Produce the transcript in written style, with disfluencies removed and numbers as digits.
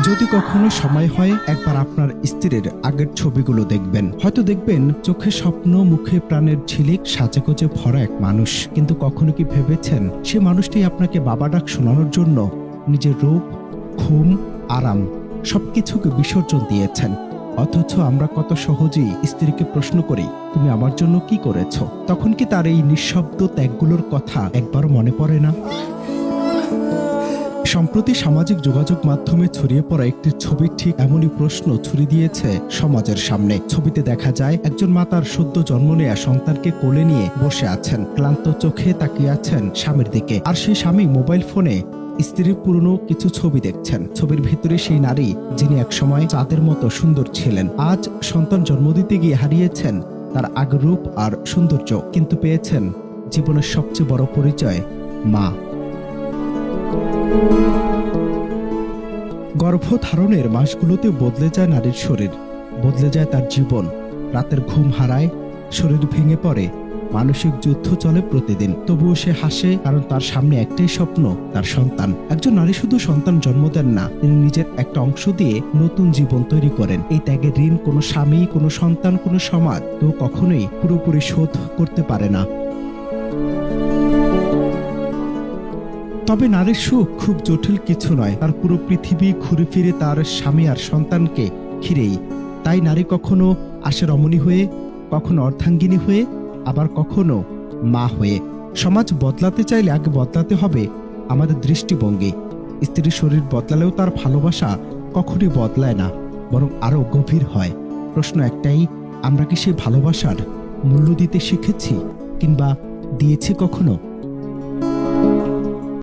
যদি কখনো সময় হয় একবার আপনার স্ত্রীর আগের ছবিগুলো দেখবেন, হয়তো দেখবেন চোখে স্বপ্ন, মুখে প্রাণের ঝিলিক, সাজেগোজে ভরা এক মানুষ। কিন্তু কখনো কি ভেবেছেন সে মানুষটি আপনাকে বাবা ডাক শোনানোর জন্য নিজের রূপ, ঘুম, আরাম সবকিছুকে বিসর্জন দিয়েছেন? অথচ আমরা কত সহজেই স্ত্রীকে প্রশ্ন করি, তুমি আমার জন্য কি করেছো? তখন কি তার এই নিঃশব্দ ত্যাগগুলোর কথা একবার মনে পড়ে না? সম্প্রতি সামাজিক যোগাযোগ মাধ্যমে ছড়িয়ে পড়া একটি ছবি ঠিক এমনই প্রশ্ন ছুড়ে দিয়েছে সমাজের সামনে। ছবিতে দেখা যায় একজন মা তার সদ্য জন্ম নেয়া সন্তানকে কোলে নিয়ে বসে আছেন, ক্লান্ত চোখে তাকিয়ে আছেন স্বামীর দিকে। আর সেই স্বামী মোবাইল ফোনে স্ত্রীর পুরনো কিছু ছবি দেখছেন। ছবির ভিতরে সেই নারী যিনি একসময় চাঁদের মতো সুন্দর ছিলেন, আজ সন্তান জন্ম দিতে গিয়ে হারিয়েছেন তার আগের রূপ আর সৌন্দর্য, কিন্তু পেয়েছেন জীবনের সবচেয়ে বড় পরিচয়, মা। গর্ভধারণের মাসগুলোতে বদলে যায় নারীর শরীর, বদলে যায় তার জীবন। রাতের ঘুম হারায়, শরীর ভেঙে পড়ে, মানসিক যুদ্ধ চলে প্রতিদিন। তবুও সে হাসে, কারণ তার সামনে একটাই স্বপ্ন, তার সন্তান। একজন নারী শুধু সন্তান জন্ম দেন না, তিনি নিজের একটা অংশ দিয়ে নতুন জীবন তৈরি করেন। এই ত্যাগের ঋণ কোনো স্বামী, কোনো সন্তান, কোনো সমাজ তো কখনোই পুরোপুরি শোধ করতে পারে না। তবে নারীর সুখ খুব জটিল কিছু নয়, তার পুরো পৃথিবী ঘুরে ফিরে তার স্বামী আর সন্তানকে ঘিরেই। তাই নারী কখনো আসে রমণী হয়ে, কখনো অর্ধাঙ্গিনী হয়ে, আবার কখনো মা হয়ে। সমাজ বদলাতে চাইলে আগে বদলাতে হবে আমাদের দৃষ্টিভঙ্গি। স্ত্রীর শরীর বদলালেও তার ভালোবাসা কখনোই বদলায় না, বরং আরো গভীর হয়। প্রশ্ন একটাই, আমরা কি সেই ভালোবাসার মূল্য দিতে শিখেছি, কিংবা দিয়েছি কখনো?